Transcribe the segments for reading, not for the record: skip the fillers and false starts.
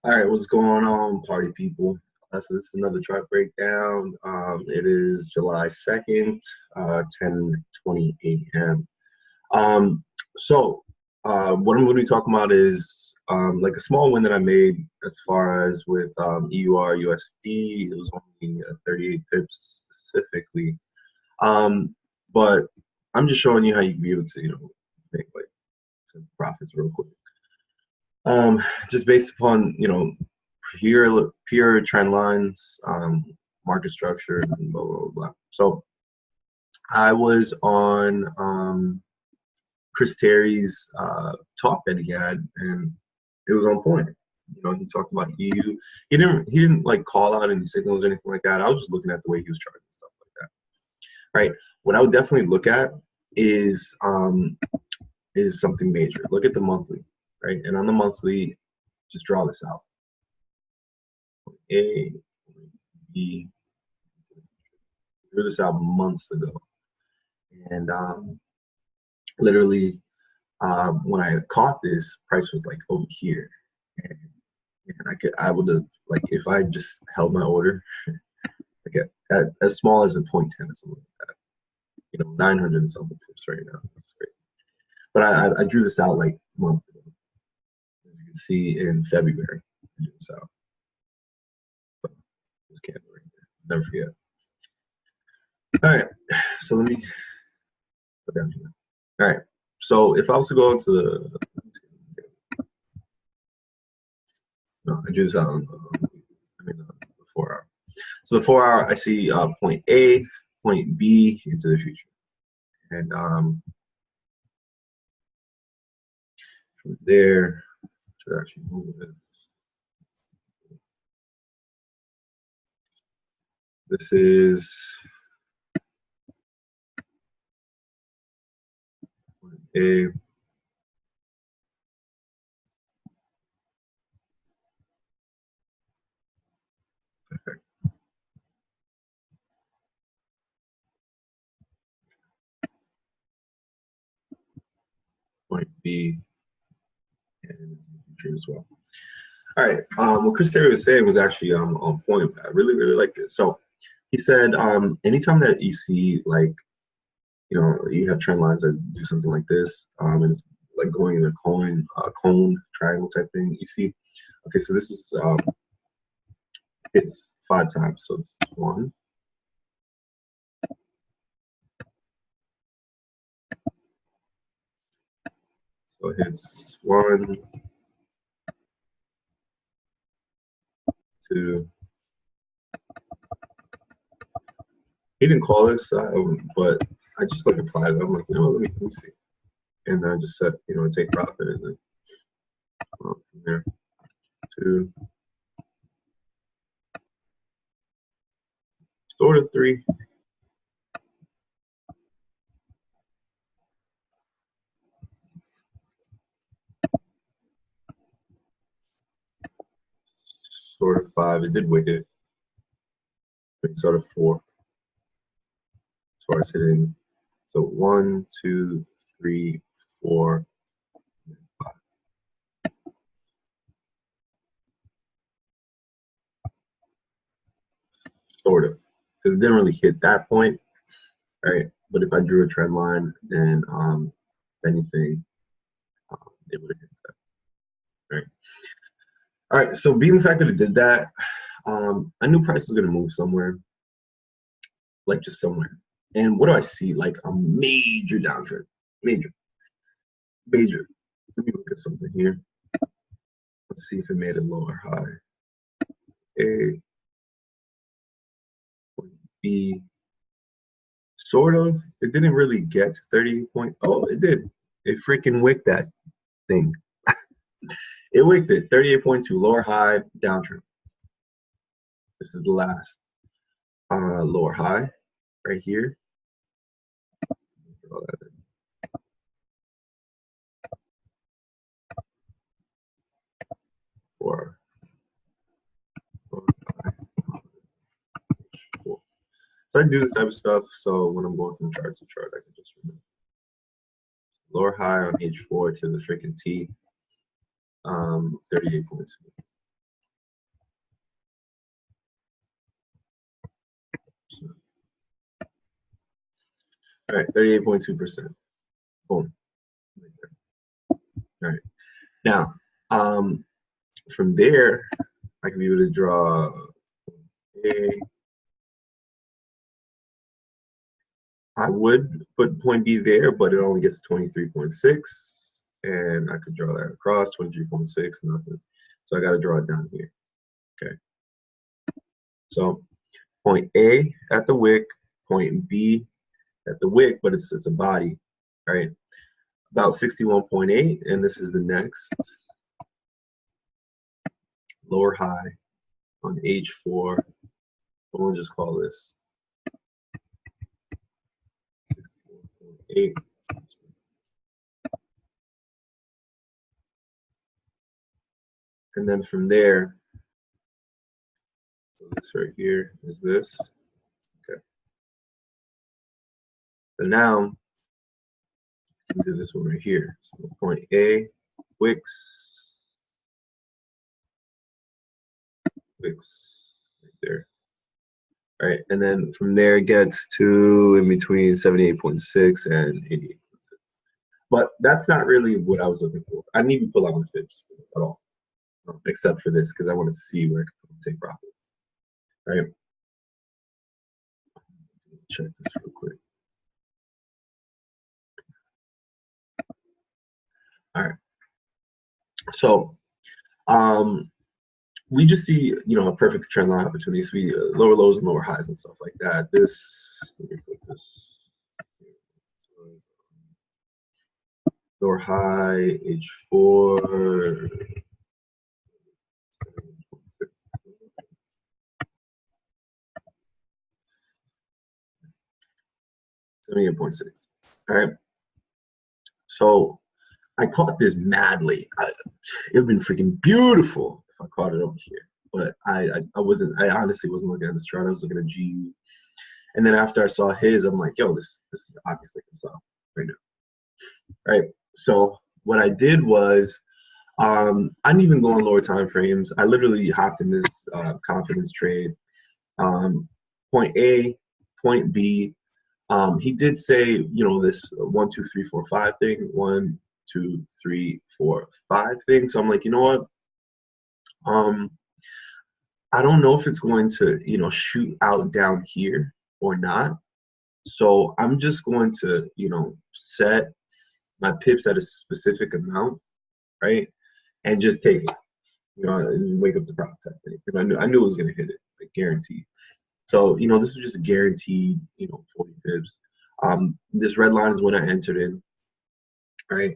All right, what's going on, party people? So this is another chart breakdown. It is July 2nd, 10:20 a.m. What I'm going to be talking about is like a small win that I made as far as with EURUSD. It was only 38 pips specifically. But I'm just showing you how you can be able to, make like some profits real quick. Just based upon, pure trend lines, market structure, and blah, blah, blah. So I was on Chris Terry's talk that he had, and it was on point. He talked about EU. He didn't like call out any signals or anything like that. I was just looking at the way he was charting and stuff like that. Right. What I would definitely look at is something major. Look at the monthly, right? And on the monthly, just draw this out. A, B, drew this out months ago, and literally when I caught this, price was like over here, and I would have, like, if I just held my order, like at as small as a 0.10 or something like that, 900 and something pips right now. That's great. But I drew this out like months ago, as you can see in February. I drew this out. But this candle right there, never forget. All right, so let me put down here. All right, so if I was to go into the, no, I drew this out on the 4 hour. So the 4 hour, I see point A, point B into the future, and from there, should actually move it. This is point A. Okay. Point B and future as well. All right. What Chris Terry was saying was actually on point. I really, really like this. So he said, anytime that you see, like, you have trend lines that do something like this, and it's like going in a cone triangle type thing. You see, okay, so this is it's 5 times. So it's 1. So it hits 1, 2. He didn't call this, but I just like applied it. I'm like, let me see. And then I just said, take profit, and then from there, 2, sort of 3. Sort of 5. It did wick it. Sort of 4. As far as hitting. So 1, 2, 3, 4, 5. Sort of. Because it didn't really hit that point, right? But if I drew a trend line, then if anything, it would have hit that. Right. All right. So being the fact that it did that, I knew price was going to move somewhere, like just somewhere. And what do I see? Like a major downtrend. Major. Let me look at something here. Let's see if it made a lower high. A, point B. Sort of. It didn't really get to 30 point. Oh, it did. It freaking wicked that thing. It wicked it. 38.2, lower high, downtrend. This is the last lower high right here. So I do this type of stuff, so when I'm going from chart to chart, I can just remember. Lower high on H4 to the freaking T, 38.2. All right, 38.2%. Boom. Right there. All right. Now, from there, I can be able to draw A. I would put point B there, but it only gets 23.6. And I could draw that across, 23.6, nothing. So I got to draw it down here. Okay. So point A at the wick, point B at the wick, but it's a body, right? About 61.8, and this is the next lower high on H4. We'll just call this 61.8. And then from there, so this right here is this. Okay. So now, we do this one right here. So point A, wicks right there. All right, and then from there it gets to in between 78.6 and 88.6. But that's not really what I was looking for. I didn't even pull out my fibs at all, except for this, because I wanted to see where I could take profit. All right. Check this real quick. All right. So we just see, a perfect trend line opportunity. So we lower lows and lower highs and stuff like that. This, let me put this lower high, H4. 78.6. All right. So I caught this madly. It would have been freaking beautiful if I caught it over here. But I honestly wasn't looking at this chart. I was looking at GU. And then after I saw his, I'm like, yo, this is obviously a sell right now. All right. So what I did was I didn't even go on lower time frames. I literally hopped in this confidence trade. Point A, point B. He did say, this 1, 2, 3, 4, 5 thing, 1, 2, 3, 4, 5 thing. So I'm like, you know what? I don't know if it's going to, shoot out down here or not. So I'm just going to, set my pips at a specific amount, right? And just take it, and wake up the profit type thing. Because I knew it was going to hit it, like guaranteed. So, this was just guaranteed, 40 pips. This red line is when I entered in, right?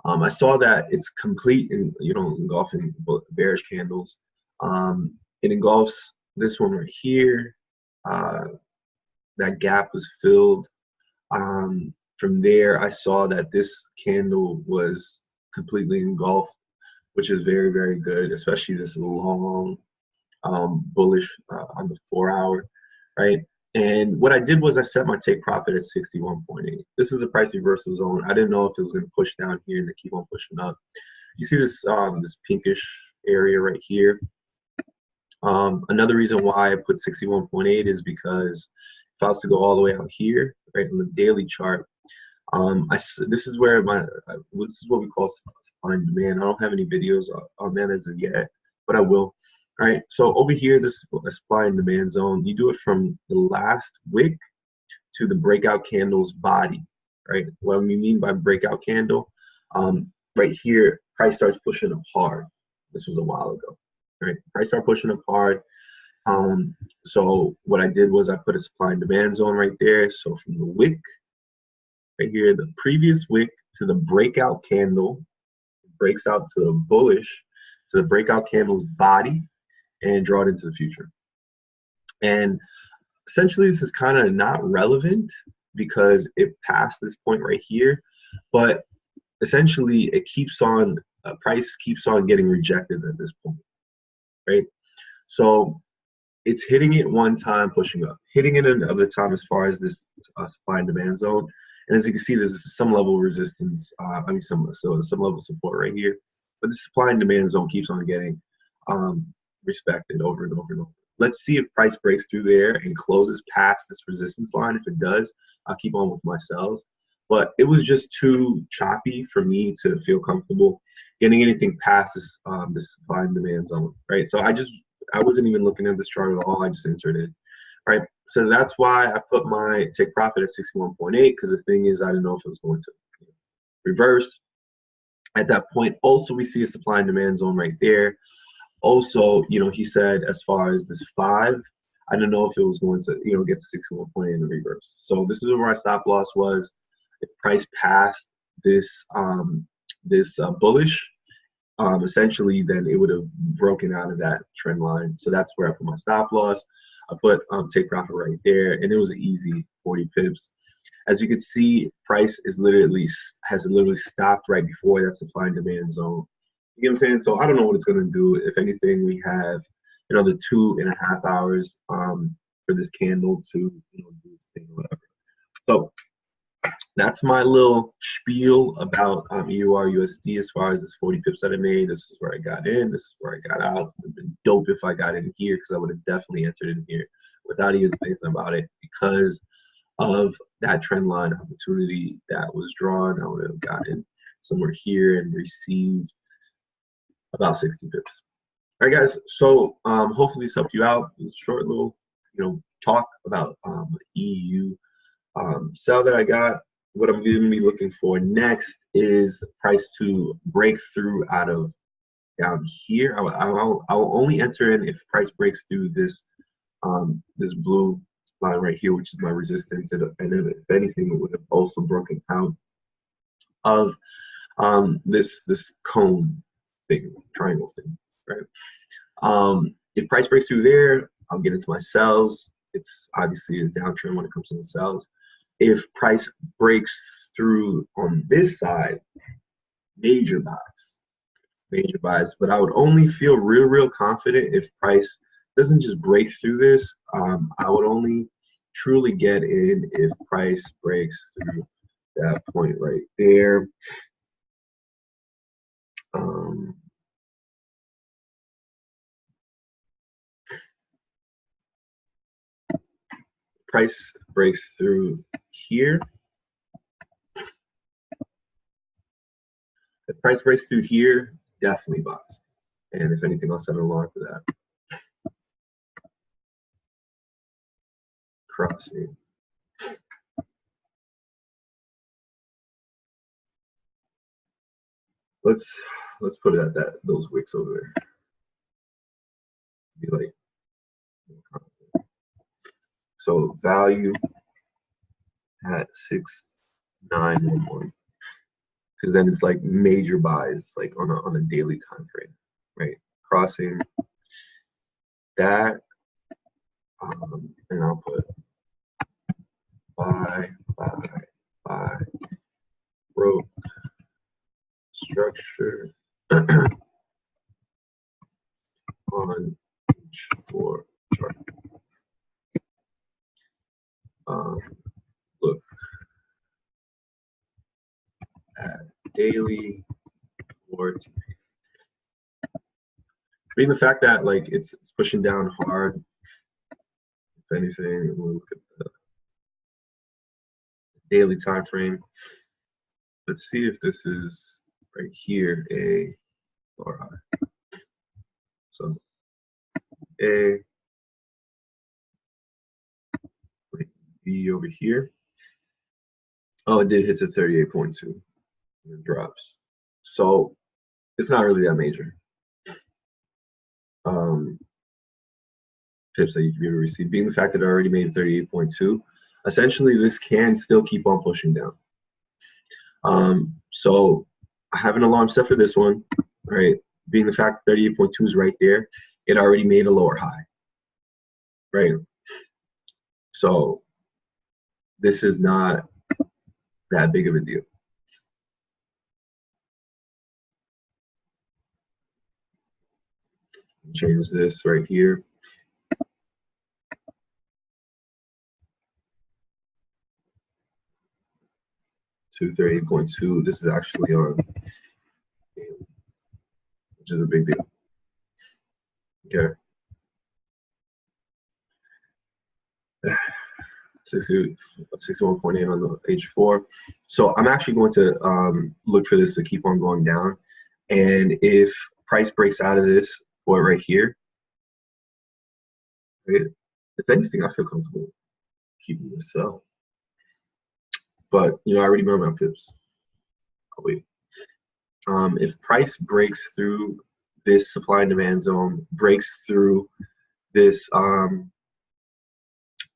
I saw that it's complete in, engulfing bearish candles. It engulfs this one right here. That gap was filled. From there, I saw that this candle was completely engulfed, which is very, very good, especially this long bullish on the 4 hour, right? And what I did was I set my take profit at 61.8. This is a price reversal zone. I didn't know if it was going to push down here and to keep on pushing up. You see this this pinkish area right here. Another reason why I put 61.8 is because if I was to go all the way out here, right, on the daily chart, this is where this is what we call supply and demand. I don't have any videos on that as of yet, but I will. All right, so over here, this is a supply and demand zone. You do it from the last wick to the breakout candle's body, right? What we mean by breakout candle, right here, price starts pushing up hard. This was a while ago, right? Price started pushing up hard. So what I did was I put a supply and demand zone right there. So from the wick, right here, the previous wick to the breakout candle, breaks out to the bullish, to the breakout candle's body, and draw it into the future. And essentially, this is kind of not relevant because it passed this point right here, but essentially it keeps on, price keeps on getting rejected at this point, right? So it's hitting it one time, pushing up, hitting it another time as far as this supply and demand zone. And as you can see, there's some level of resistance, some level of support right here. But the supply and demand zone keeps on getting respected over and over and over. let's see if price breaks through there and closes past this resistance line. If it does, I'll keep on with my sells. But it was just too choppy for me to feel comfortable getting anything past this this supply and demand zone, right? So I wasn't even looking at this chart at all. I just entered it, right? So that's why I put my take profit at 61.8, because the thing is, I didn't know if it was going to reverse at that point. Also, we see a supply and demand zone right there. Also, he said as far as this 5, I didn't know if it was going to, get to 61.8 in the reverse. So this is where my stop loss was. If price passed this bullish, essentially, then it would have broken out of that trend line. So that's where I put my stop loss. I put take profit right there, and it was an easy 40 pips. As you can see, price has literally stopped right before that supply and demand zone. You know what I'm saying? So I don't know what it's going to do. If anything, we have another 2.5 hours for this candle to do its thing or whatever. So that's my little spiel about EURUSD as far as this 40 pips that I made. This is where I got in. This is where I got out. It would have been dope if I got in here, because I would have definitely entered in here without even thinking about it, because of that trend line opportunity that was drawn. I would have gotten somewhere here and received about 60 pips. All right, guys. So hopefully this helped you out. It was a short little, talk about EU sell that I got. What I'm going to be looking for next is price to break through out of down here. I'll only enter in if price breaks through this this blue line right here, which is my resistance, and if anything, it would have also broken out of this cone thing, triangle thing, right? If price breaks through there, I'll get into my sells. It's obviously a downtrend when it comes to the sells. If price breaks through on this side, major buys. But I would only feel real confident if price doesn't just break through this. I would only truly get in if price breaks through that point right there. Price breaks through here. If price breaks through here, definitely buys. And if anything, I'll set an alarm for that. Crossing. Let's put it at those wicks over there. Be like, so value at 6911, because then it's like major buys, like on a daily time frame, right? Crossing that, and I'll put buy, broke structure on each 4 chart. Look at daily or today. Being the fact that like it's pushing down hard. If anything, we'll look at the daily time frame. Let's see if this is right here, A or I. So A, B over here. Oh, it did hit to 38.2. It drops. So it's not really that major. Pips that you can be able to receive. Being the fact that it already made 38.2, essentially this can still keep on pushing down. So I have an alarm set for this one, right? Being the fact that 38.2 is right there, it already made a lower high, right? So this is not that big of a deal. Change this right here. To 38.2. This is actually on, which is a big deal. Okay. 61.8 on the H4. So I'm actually going to look for this to keep on going down. And if price breaks out of this point right here, right, if anything, I feel comfortable keeping this sell. But, you know, I already remember my pips. I'll wait. If price breaks through this supply and demand zone, breaks through this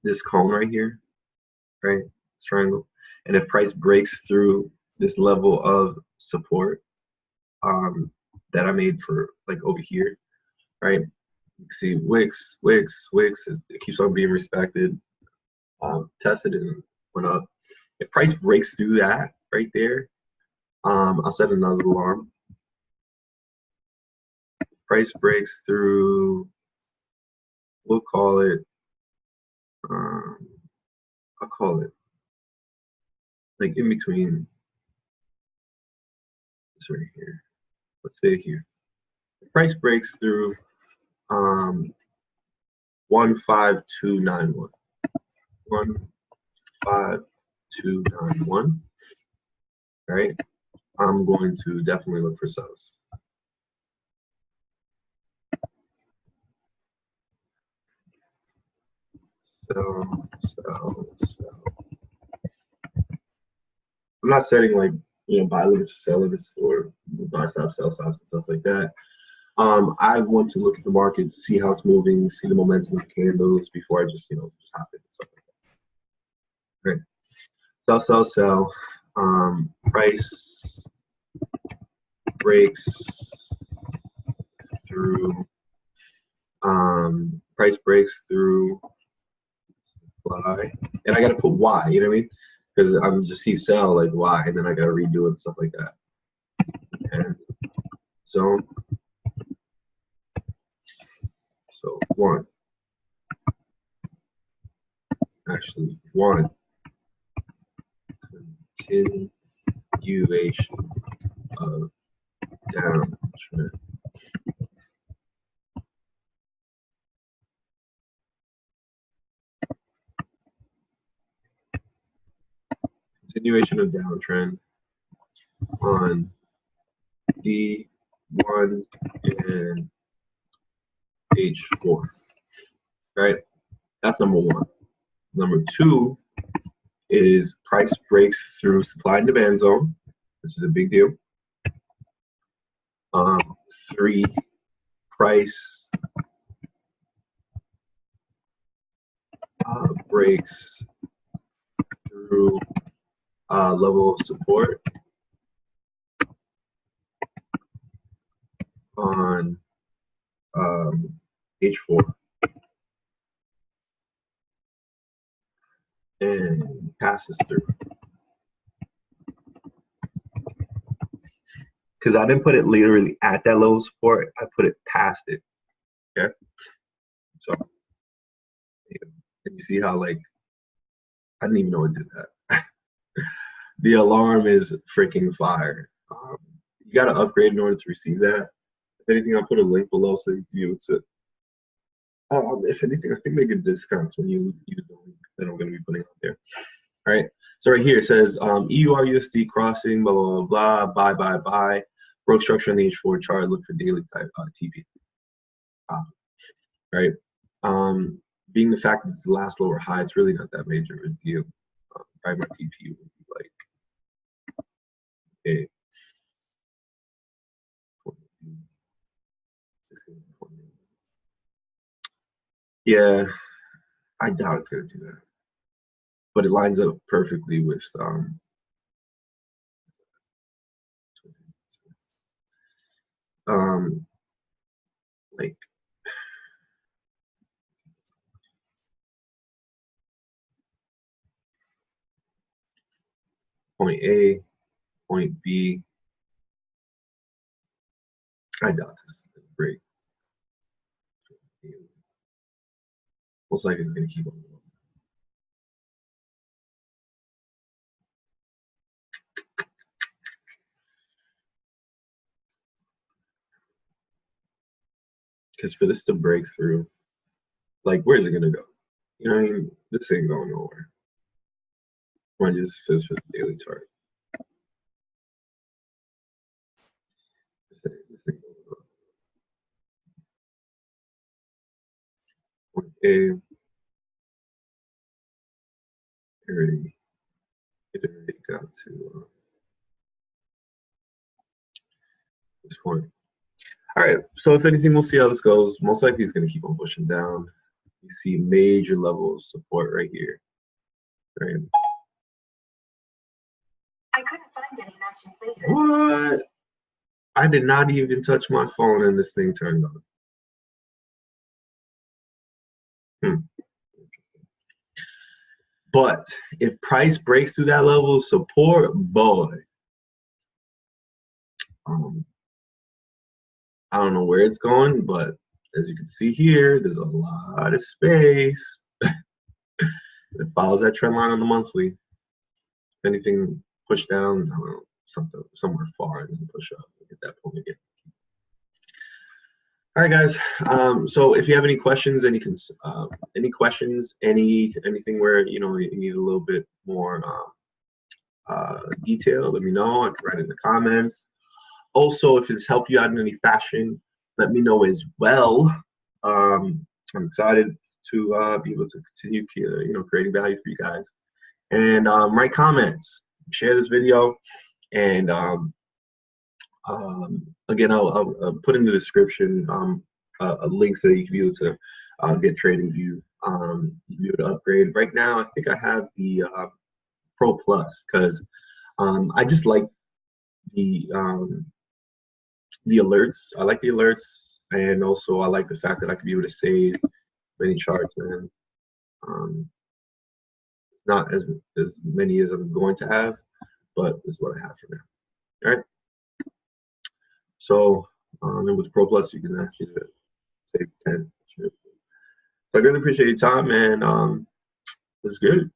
this column right here, right, this triangle, and if price breaks through this level of support that I made for like over here, right, you can see wicks, it keeps on being respected, tested and went up. If price breaks through that right there, I'll set another alarm. Price breaks through, we'll call it, I'll call it like in between this right here. Let's say here. The price breaks through 15291. 15291. Right? I'm going to definitely look for sells. Sell. I'm not setting like, you know, buy limits or sell limits or buy stops, sell stops, and stuff like that. I want to look at the market, see how it's moving, see the momentum of candles before I just, you know, just hop in and stuff like that. Right. Sell. Price breaks through. Price breaks through supply, and I got to put why. You know what I mean? Because I'm just see sell like why, and then I got to redo it and stuff like that. And so one. Actually, one. Continuation of downtrend. Continuation of downtrend on D1 and H4. Right? That's number one. Number two is price breaks through supply and demand zone, which is a big deal. Three, price breaks through level of support on H4 and passes through. Because I didn't put it literally at that level of support, I put it past it. Okay, so and you see how like I didn't even know it did that. The alarm is freaking fire. You got to upgrade in order to receive that. If anything, I'll put a link below so you can use it. If anything, I think they get discounts when you use the link that I'm going to be putting out there. All right. So right here it says EURUSD crossing, blah, blah, blah, blah, buy. Broke structure on the H4 chart. Look for daily type TP. Right. Being the fact that it's the last lower high, it's really not that major of a deal. Probably my TP would be like, okay. Yeah, I doubt it's going to do that. But it lines up perfectly with like point A, point B. I doubt this is going to break. Most likely it's going to keep on going. Because for this to break through, like, where's it going to go? You know what I mean? This ain't going nowhere. Or just for the daily chart. Okay. It already got to this point. All right, so if anything, we'll see how this goes. Most likely it's going to keep on pushing down. You see major level of support right here. Right. I couldn't find any matching places. What? I did not even touch my phone and this thing turned on. But if price breaks through that level of support, boy, I don't know where it's going, but as you can see here, there's a lot of space. It follows that trend line on the monthly. If anything push down, I don't know, somewhere far and then push up at that point again. All right, guys. So if you have any questions, anything where you need a little bit more detail, let me know. I can write in the comments. Also, if it's helped you out in any fashion, let me know as well. I'm excited to be able to continue, creating value for you guys. And write comments, share this video, and again, I'll put in the description a link so you can be able to get TradingView, be able to upgrade. Right now, I think I have the Pro Plus because I just like the alerts. I like the alerts, and also I like the fact that I can be able to save many charts, man. It's not as many as I'm going to have, but this is what I have for now. All right. So, and with Pro Plus, you can actually save 10. So I really appreciate your time, and it's good.